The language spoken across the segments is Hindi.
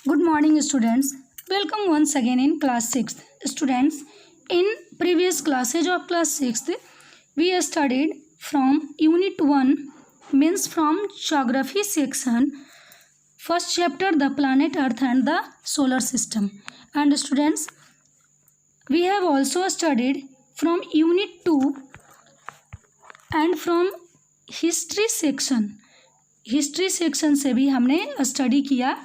Good morning, students. Welcome once again in class 6th. Students, in previous classes of class 6th, we studied from Unit 1, means from Geography section, first chapter, the planet Earth and the solar system. And students, we have also studied from Unit 2 and from History section. History section से भी हमने स्टडी किया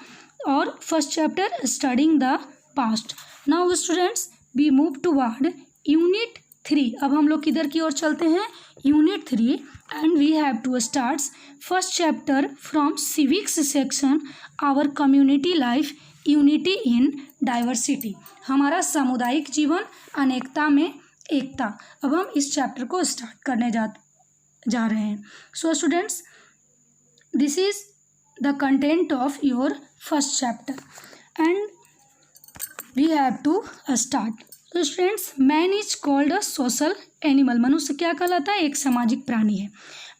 और first chapter studying the past. Now students we move toward unit 3. अब हम लोग किधर की ओर चलते हैं? Unit 3 and we have to start first chapter from civics section, our community life unity in diversity. हमारा सामुदायिक जीवन अनेकता में एकता. अब हम इस चैप्टर को स्टार्ट करने जा रहे हैं. So students, this is the content of your first chapter and we have to start. So students, man is called a social animal. मनुष्य क्या कहलाता है? एक सामाजिक प्राणी है.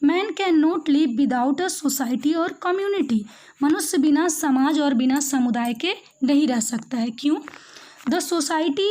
Man cannot live without a society or community. मनुष्य बिना समाज और बिना समुदाय के नहीं रह सकता है. क्यों? The society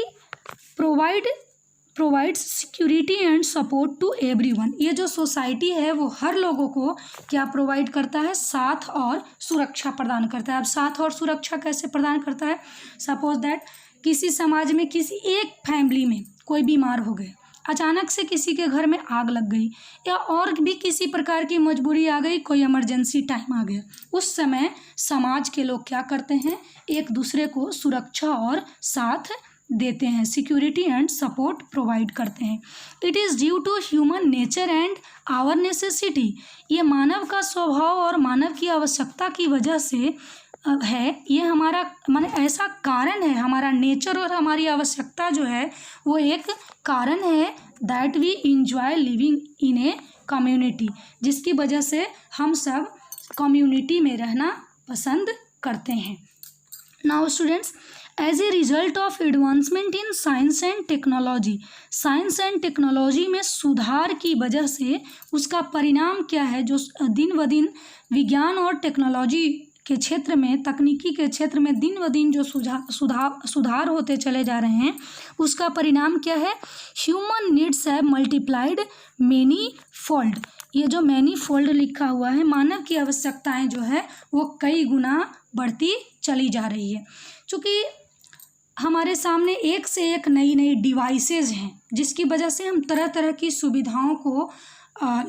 provides security and support to everyone. ये जो सोसाइटी है वो हर लोगों को क्या प्रोवाइड करता है? साथ और सुरक्षा प्रदान करता है. अब साथ और सुरक्षा कैसे प्रदान करता है? सपोज दैट किसी समाज में किसी एक फैमिली में कोई बीमार हो गए, अचानक से किसी के घर में आग लग गई या और भी किसी प्रकार की मजबूरी आ गई, कोई इमरजेंसी टाइम आ गया, उस समय समाज के लोग क्या करते हैं? एक दूसरे को सुरक्षा और साथ देते हैं, सिक्योरिटी एंड सपोर्ट प्रोवाइड करते हैं. It is due to human nature and our necessity. ये मानव का स्वभाव और मानव की आवश्यकता की वजह से है. ये हमारा माने ऐसा कारण है, हमारा नेचर और हमारी आवश्यकता जो है वो एक कारण है that we enjoy living in a community, जिसकी वजह से हम सब कम्युनिटी में रहना पसंद करते हैं. Now students, as a result of advancement in science and technology, science and technology में सुधार की वजह से उसका परिणाम क्या है? जो दिन ब दिन विज्ञान और टेक्नोलॉजी के क्षेत्र में, तकनीकी के क्षेत्र में दिन ब दिन जो सुधार होते चले जा रहे हैं, उसका परिणाम क्या है? Human needs have multiplied many fold. ये जो मैनी फोल्ड लिखा हुआ है, मानव की आवश्यकताएं जो है वो कई गुना बढ़ती चली जा रही है. चूँकि हमारे सामने एक से एक नई नई डिवाइसेज हैं, जिसकी वजह से हम तरह तरह की सुविधाओं को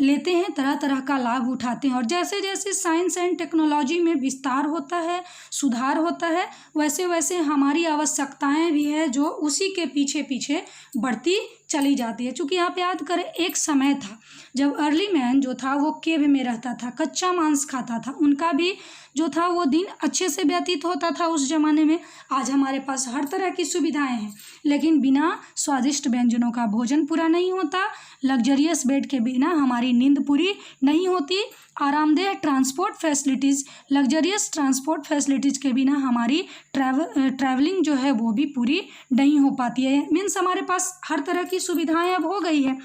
लेते हैं, तरह तरह का लाभ उठाते हैं. और जैसे जैसे साइंस एंड टेक्नोलॉजी में विस्तार होता है, सुधार होता है, वैसे वैसे हमारी आवश्यकताएं भी है जो उसी के पीछे पीछे बढ़ती चली जाती है. चूँकि आप याद करें, एक समय था जब अर्ली मैन जो था वो केव में रहता था, कच्चा मांस खाता था, उनका भी जो था वो दिन अच्छे से व्यतीत होता था उस ज़माने में. आज हमारे पास हर तरह की सुविधाएं हैं, लेकिन बिना स्वादिष्ट व्यंजनों का भोजन पूरा नहीं होता, लग्जरियस बेड के बिना हमारी नींद पूरी नहीं होती, आरामदेह transport facilities, luxurious transport facilities के बिना हमारी ट्रैवलिंग जो है वो भी पूरी नहीं हो पाती है. मीन्स हमारे पास हर तरह की सुविधाएं अब हो गई है,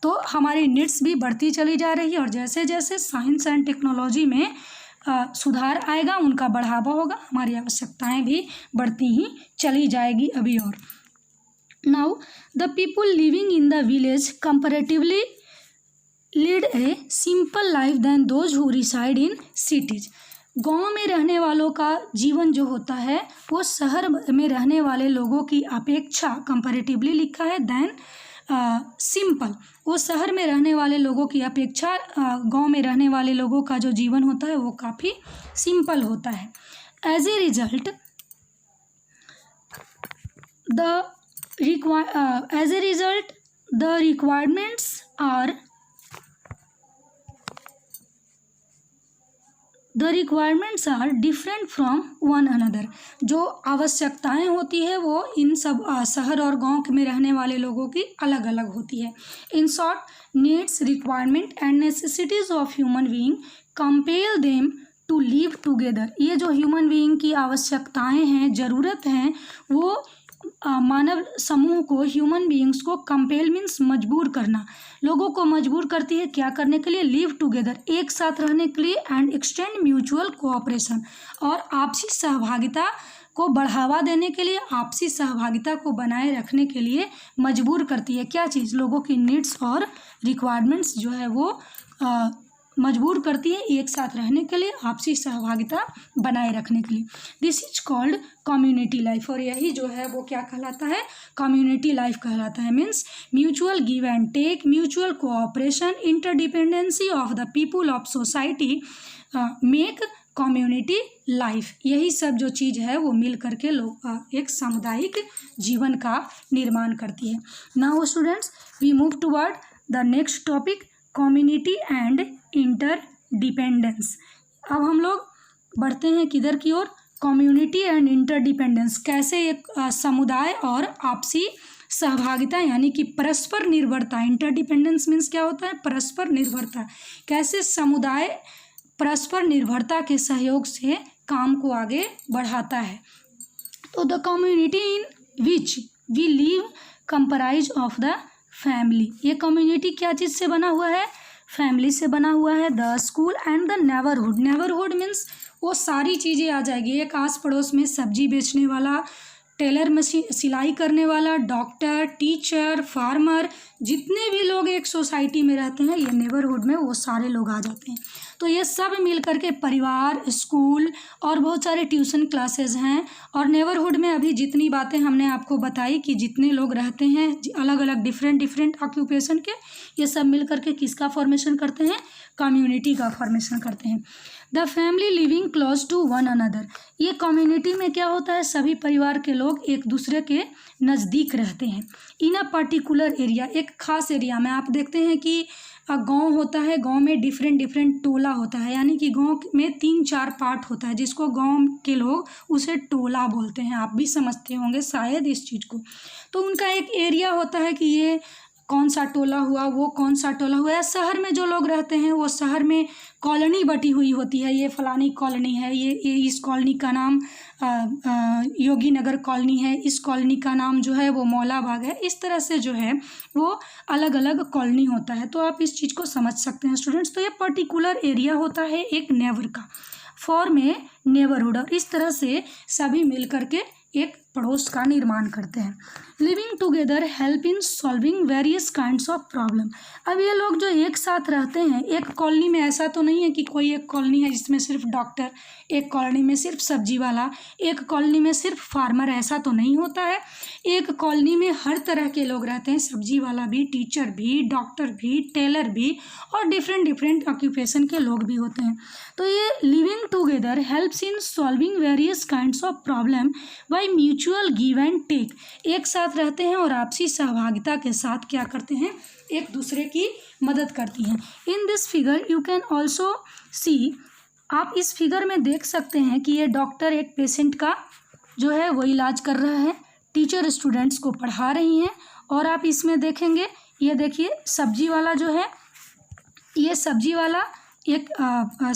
तो हमारी नीड्स भी बढ़ती चली जा रही है. और जैसे जैसे साइंस एंड टेक्नोलॉजी में सुधार आएगा, उनका बढ़ावा होगा, हमारी आवश्यकताएं भी बढ़ती ही चली जाएगी अभी और. Now the people living in the village comparatively lead a simple life than those who reside in cities. गांव में रहने वालों का जीवन जो होता है वो शहर में रहने वाले लोगों की अपेक्षा, कंपैरेटिवली लिखा है, देन सिंपल, वो शहर में रहने वाले लोगों की अपेक्षा गांव में रहने वाले लोगों का जो जीवन होता है वो काफ़ी सिंपल होता है. As a result the requirements are different from one another. जो आवश्यकताएं होती है वो इन सब शहर और गांव में रहने वाले लोगों की अलग अलग होती है. In short, needs, requirement and necessities of human being compel them to live together. ये जो ह्यूमन बीइंग की आवश्यकताएं हैं, ज़रूरत हैं, वो मानव समूह को, ह्यूमन बीइंग्स को कंपेल मीन्स मजबूर करना, लोगों को मजबूर करती है क्या करने के लिए, लिव टुगेदर, एक साथ रहने के लिए, एंड एक्सटेंड म्यूचुअल कोऑपरेशन, और आपसी सहभागिता को बढ़ावा देने के लिए, आपसी सहभागिता को बनाए रखने के लिए मजबूर करती है। क्या चीज़, लोगों की नीड्स और रिक्वायरमेंट्स जो है वो मजबूर करती है एक साथ रहने के लिए, आपसी सहभागिता बनाए रखने के लिए। This is called community life, और यही जो है वो क्या कहलाता है, कम्युनिटी लाइफ कहलाता है। Means mutual give and take, mutual cooperation, interdependency of the people of society make community life, यही सब जो चीज़ है वो मिल करके लोग एक सामुदायिक जीवन का निर्माण करती है। Now students we move toward the next topic, community and interdependence. अब हम लोग बढ़ते हैं किधर की ओर, कम्युनिटी एंड इंटरडिपेंडेंस, कैसे एक समुदाय और आपसी सहभागिता यानी कि परस्पर निर्भरता, इंटरडिपेंडेंस मीन्स क्या होता है, परस्पर निर्भरता, कैसे समुदाय परस्पर निर्भरता के सहयोग से काम को आगे बढ़ाता है। तो the community in which we live comprise of the family, ये कम्युनिटी क्या चीज़ से बना हुआ है, फैमिली से बना हुआ है। The school and the neighbourhood, neighbourhood means वो सारी चीज़ें आ जाएगी, एक आस पड़ोस में सब्जी बेचने वाला, टेलर मशीन सिलाई करने वाला, डॉक्टर, टीचर, फार्मर, जितने भी लोग एक सोसाइटी में रहते हैं ये नेबरहुड में वो सारे लोग आ जाते हैं। तो ये सब मिल करके परिवार, स्कूल और बहुत सारे ट्यूशन क्लासेस हैं। और नेबरहुड में अभी जितनी बातें हमने आपको बताई कि जितने लोग रहते हैं अलग अलग डिफरेंट ऑक्यूपेशन के, ये सब मिल करके किसका फॉर्मेशन करते हैं, कम्युनिटी का फॉर्मेशन करते हैं। The family living close to one another, ये कम्युनिटी में क्या होता है, सभी परिवार के लोग एक दूसरे के नज़दीक रहते हैं। इन अ पर्टिकुलर एरिया, एक खास एरिया में, आप देखते हैं कि गांव होता है, गांव में डिफरेंट टोला होता है, यानी कि गांव में 3-4 पार्ट होता है जिसको गांव के लोग उसे टोला बोलते हैं। आप भी समझते होंगे शायद इस चीज़ को। तो उनका एक एरिया होता है कि ये कौन सा टोला हुआ, वो कौन सा टोला हुआ। या शहर में जो लोग रहते हैं वो शहर में कॉलोनी बटी हुई होती है, ये फलानी कॉलोनी है, ये इस कॉलोनी का नाम योगी नगर कॉलोनी है, इस कॉलोनी का नाम जो है वो मौला बाग है। इस तरह से जो है वो अलग अलग कॉलोनी होता है। तो आप इस चीज़ को समझ सकते हैं स्टूडेंट्स। तो ये पर्टिकुलर एरिया होता है एक नेबर का, फॉर्म है नेबरहुड, और इस तरह से सभी मिल करके एक पड़ोस का निर्माण करते हैं। Living together help in solving various kinds of problem, अब ये लोग जो एक साथ रहते हैं, एक कॉलोनी में ऐसा तो नहीं है कि कोई एक कॉलोनी है जिसमें सिर्फ डॉक्टर, एक कॉलोनी में सिर्फ सब्जी वाला, एक कॉलोनी में सिर्फ फार्मर, ऐसा तो नहीं होता है। एक कॉलोनी में हर तरह के लोग रहते हैं, सब्जी वाला भी, टीचर भी, डॉक्टर भी, टेलर भी, और डिफरेंट ऑक्यूपेशन के लोग भी होते हैं। तो ये living together helps in solving various kinds of problem by mutual give and take, एक साथ रहते हैं और आपसी सहभागिता के साथ क्या करते हैं, एक दूसरे की मदद करती हैं। In this figure you can also see, आप इस फिगर में देख सकते हैं कि ये डॉक्टर एक पेशेंट का जो है वो इलाज कर रहा है, टीचर स्टूडेंट्स को पढ़ा रही हैं। और आप इसमें देखेंगे, ये देखिए सब्जी वाला जो है, ये सब्जी वाला एक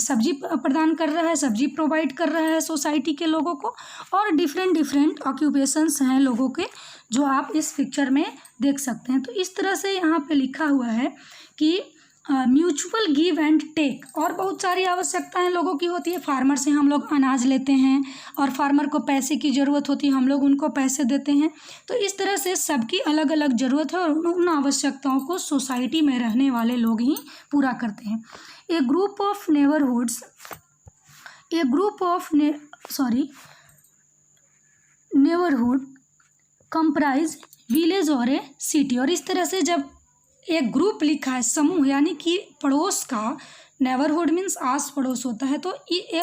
सब्जी प्रदान कर रहा है, सब्जी प्रोवाइड कर रहा है सोसाइटी के लोगों को। और डिफरेंट ऑक्यूपेशंस हैं लोगों के जो आप इस पिक्चर में देख सकते हैं। तो इस तरह से यहाँ पे लिखा हुआ है कि म्यूचुअल गिव एंड टेक, और बहुत सारी आवश्यकताएं लोगों की होती है। फार्मर से हम लोग अनाज लेते हैं और फार्मर को पैसे की ज़रूरत होती है, हम लोग उनको पैसे देते हैं। तो इस तरह से सबकी अलग अलग ज़रूरत है और उन आवश्यकताओं को सोसाइटी में रहने वाले लोग ही पूरा करते हैं। A group of neighbourhoods, neighbourhood comprise village और ए सिटी, और इस तरह से जब एक ग्रुप लिखा है, समूह यानी कि पड़ोस का, नेबरहुड मीन्स आस पड़ोस होता है। तो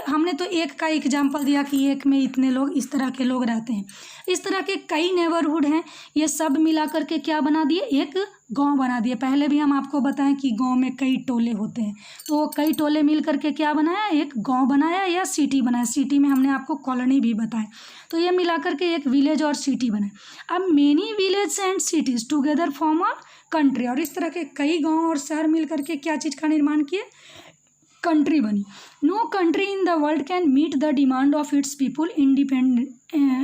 हमने तो एक का एग्जाम्पल दिया कि एक में इतने लोग, इस तरह के लोग रहते हैं। इस तरह के कई नेबरहुड हैं, ये सब मिला करके क्या बना दिए, एक गांव बना दिए। पहले भी हम आपको बताएं कि गांव में कई टोले होते हैं, तो कई टोले मिल करके क्या बनाया, एक गांव बनाया या सिटी बनाया। सिटी में हमने आपको कॉलोनी भी बताया। तो ये मिला करके एक विलेज और सिटी बनाया। अब many village and cities together form a country, और इस तरह के कई गांव और शहर मिल करके क्या चीज़ का निर्माण किए, कंट्री बनी। No country in the world can meet the demand of its people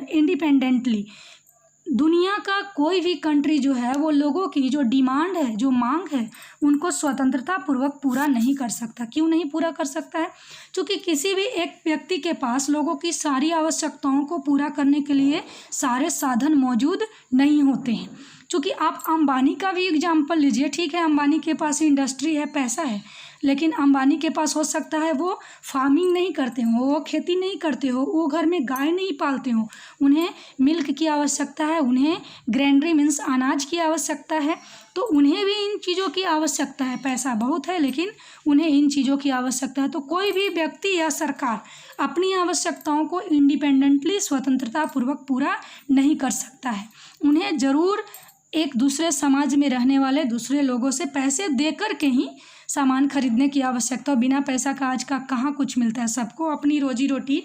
independently, दुनिया का कोई भी कंट्री जो है वो लोगों की जो डिमांड है, जो मांग है, उनको स्वतंत्रता पूर्वक पूरा नहीं कर सकता। क्यों नहीं पूरा कर सकता है? क्योंकि किसी भी एक व्यक्ति के पास लोगों की सारी आवश्यकताओं को पूरा करने के लिए सारे साधन मौजूद नहीं होते हैं। क्योंकि आप अंबानी का भी एग्जाम्पल लीजिए, ठीक है, अंबानी के पास इंडस्ट्री है, पैसा है, लेकिन अंबानी के पास हो सकता है वो फार्मिंग नहीं करते हो, वो खेती नहीं करते हो, वो घर में गाय नहीं पालते हो, उन्हें मिल्क की आवश्यकता है, उन्हें ग्रेनरी मीन्स अनाज की आवश्यकता है, तो उन्हें भी इन चीज़ों की आवश्यकता है। पैसा बहुत है लेकिन उन्हें इन चीज़ों की आवश्यकता है। तो कोई भी व्यक्ति या सरकार अपनी आवश्यकताओं को इंडिपेंडेंटली स्वतंत्रता पूर्वक पूरा नहीं कर सकता है। उन्हें ज़रूर एक दूसरे समाज में रहने वाले दूसरे लोगों से पैसे दे कर के ही सामान खरीदने की आवश्यकता। बिना पैसा का आज का कहाँ कुछ मिलता है। सबको अपनी रोजी रोटी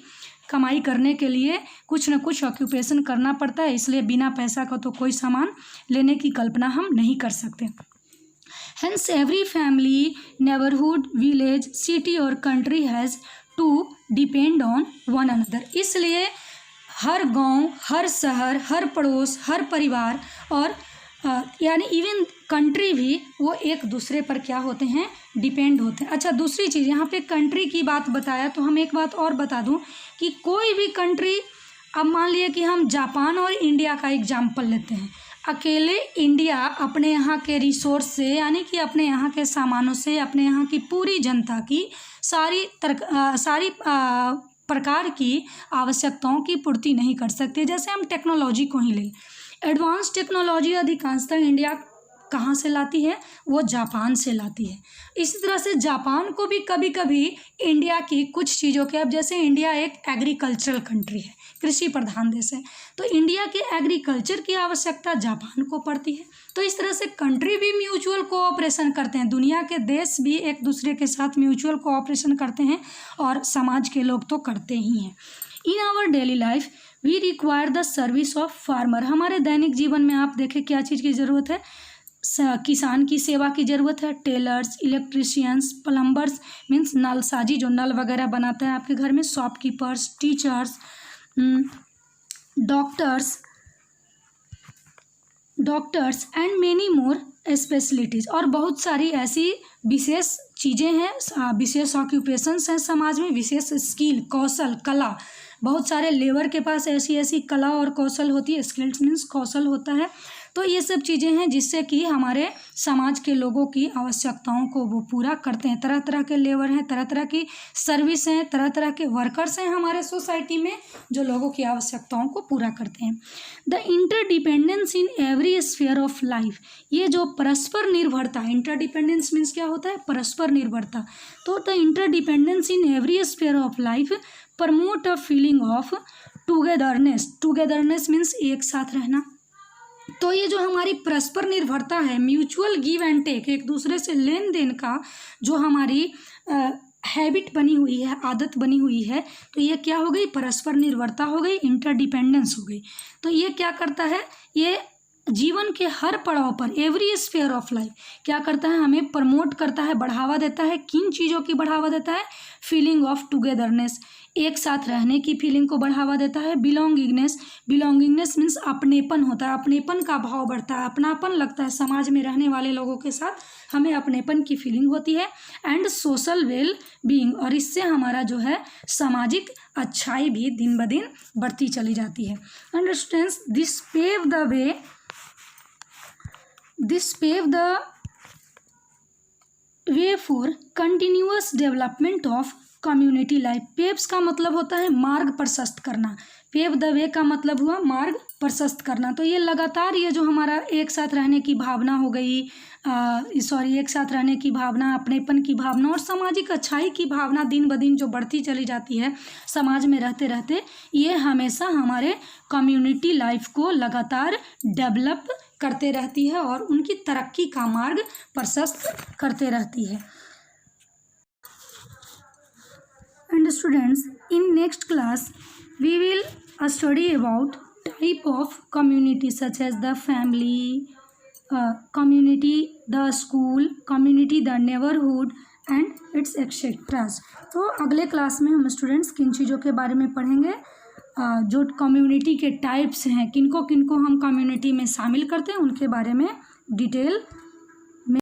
कमाई करने के लिए कुछ न कुछ ऑक्यूपेशन करना पड़ता है, इसलिए बिना पैसा का तो कोई सामान लेने की कल्पना हम नहीं कर सकते। Hence every family, neighborhood, village, city और country has to depend on one another। इसलिए हर गांव, हर शहर, हर पड़ोस, हर परिवार और यानी इवन कंट्री भी वो एक दूसरे पर क्या होते हैं, डिपेंड होते हैं। अच्छा, दूसरी चीज़ यहाँ पे कंट्री की बात बताया तो हम एक बात और बता दूँ कि कोई भी कंट्री, अब मान लिए कि हम जापान और इंडिया का एग्जाम्पल लेते हैं। अकेले इंडिया अपने यहाँ के रिसोर्स से यानी कि अपने यहाँ के सामानों से अपने यहाँ की पूरी जनता की सारी प्रकार की आवश्यकताओं की पूर्ति नहीं कर सकते। जैसे हम टेक्नोलॉजी को ही लें, एडवांस टेक्नोलॉजी अधिकांशतः इंडिया कहाँ से लाती है, वो जापान से लाती है। इसी तरह से जापान को भी कभी कभी इंडिया की कुछ चीज़ों के, अब जैसे इंडिया एक एग्रीकल्चरल कंट्री है, कृषि प्रधान देश है, तो इंडिया के एग्रीकल्चर की आवश्यकता जापान को पड़ती है। तो इस तरह से कंट्री भी म्यूचुअल कोऑपरेशन करते हैं, दुनिया के देश भी एक दूसरे के साथ म्यूचुअल कोऑपरेशन करते हैं और समाज के लोग तो करते ही हैं। In our daily life we require the service of farmer. हमारे दैनिक जीवन में आप देखें क्या चीज़ की ज़रूरत है, किसान की सेवा की ज़रूरत है। टेलर्स, इलेक्ट्रिशियंस, प्लम्बर्स मीन्स नलसाजी जो नल वगैरह बनाते हैं आपके घर में, shopkeepers, teachers, doctors and many more specialities. और बहुत सारी ऐसी विशेष चीज़ें हैं, विशेष ऑक्यूपेशंस हैं समाज में, विशेष स्किल, कौशल, कला। बहुत सारे लेबर के पास ऐसी ऐसी कला और कौशल होती है, स्किल्स मीन्स कौशल होता है। तो ये सब चीज़ें हैं जिससे कि हमारे समाज के लोगों की आवश्यकताओं को वो पूरा करते हैं। तरह तरह के लेबर हैं, तरह तरह की सर्विस हैं, तरह तरह के वर्कर्स हैं हमारे सोसाइटी में जो लोगों की आवश्यकताओं को पूरा करते हैं। The interdependence in every sphere of life, ये जो परस्पर निर्भरता, इंटरडिपेंडेंस मीन्स क्या होता है, परस्पर निर्भरता। तो the interdependence in every sphere of life promote a feeling of togetherness. Togetherness means एक साथ रहना। तो ये जो हमारी परस्पर निर्भरता है, म्यूचुअल गिव एंड टेक, एक दूसरे से लेन देन का जो हमारी हैबिट बनी हुई है, आदत बनी हुई है, तो ये क्या हो गई, परस्पर निर्भरता हो गई, इंटरडिपेंडेंस हो गई। तो ये क्या करता है, ये जीवन के हर पड़ाव पर, एवरी स्फीयर ऑफ लाइफ क्या करता है, हमें प्रमोट करता है, बढ़ावा देता है। किन चीज़ों की बढ़ावा देता है, फीलिंग ऑफ टुगेदरनेस, एक साथ रहने की फीलिंग को बढ़ावा देता है। बिलोंगिंगनेस, बिलोंगिंगनेस मीन्स अपनेपन होता है, अपनेपन का भाव बढ़ता है, अपनापन लगता है, समाज में रहने वाले लोगों के साथ हमें अपनेपन की फीलिंग होती है। एंड सोशल वेल बीइंग, और इससे हमारा जो है सामाजिक अच्छाई भी दिन ब दिन बढ़ती चली जाती है। Understands this pave the way for continuous development of community life. Paves का मतलब होता है मार्ग प्रशस्त करना, पेव द वे का मतलब हुआ मार्ग प्रशस्त करना। तो ये लगातार ये जो हमारा एक साथ रहने की भावना हो गई, एक साथ रहने की भावना, अपनेपन की भावना और सामाजिक अच्छाई की भावना दिन ब दिन जो बढ़ती चली जाती है समाज में रहते रहते, ये हमेशा हमारे कम्युनिटी लाइफ को लगातार डेवलप करते रहती है और उनकी तरक्की का मार्ग प्रशस्त करते रहती है। And students, in next class we will study about type of community such as the family, community, the school, community, the neighborhood and its etc. तो अगले क्लास में हम स्टूडेंट्स किन चीज़ों के बारे में पढ़ेंगे, जो कम्युनिटी के टाइप्स हैं, किनको किनको हम कम्युनिटी में शामिल करते हैं, उनके बारे में डिटेल